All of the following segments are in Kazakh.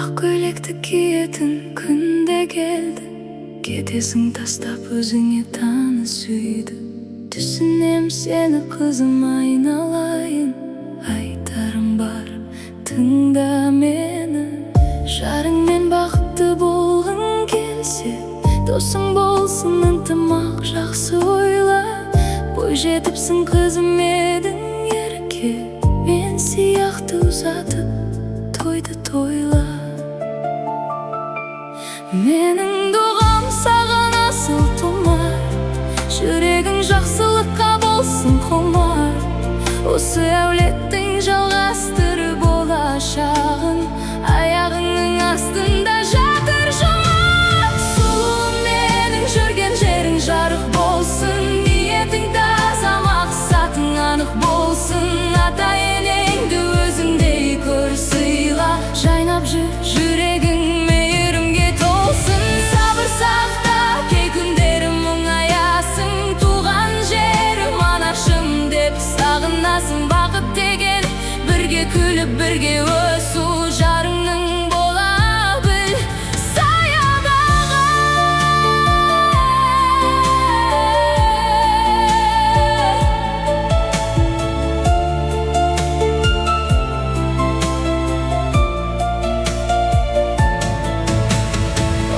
Ақ көйлекті киетін күн де келді. Кетесің тастап өзіңе таныс үйді. Түсінем сені қызым айналайын, айтарым бар, тыңда мені. Жарыңмен бақытты болғың келсе, досың болсын ынтымақ жақсы ойла. Бой жетіпсің қызым едің ерке, мен сияқты ұзатып тойды тойла. Менің дұғам саған асыл тұмар, жүрегің жақсылыққа болсын құмар. Осы әулеттің жалғастыры болашағын, аяғыңның астында жатыр жұмақ. Сұлуым менің жүрген жерің жарық болсын, ниетің таза мақсатың анық болсын. Ата енеңді өзіңдей көр сыйла, жайнап жүрегің мейірімге толсын. Сабыр сақта кей күндері мұңаясың, туған жерім анашым деп сағынасың. Бақыт деген бірге күліп бірге өсу, жарыңның бола біл саябағы.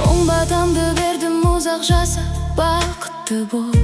Оң батамды бердім ұзақ жаса, бақытты бол.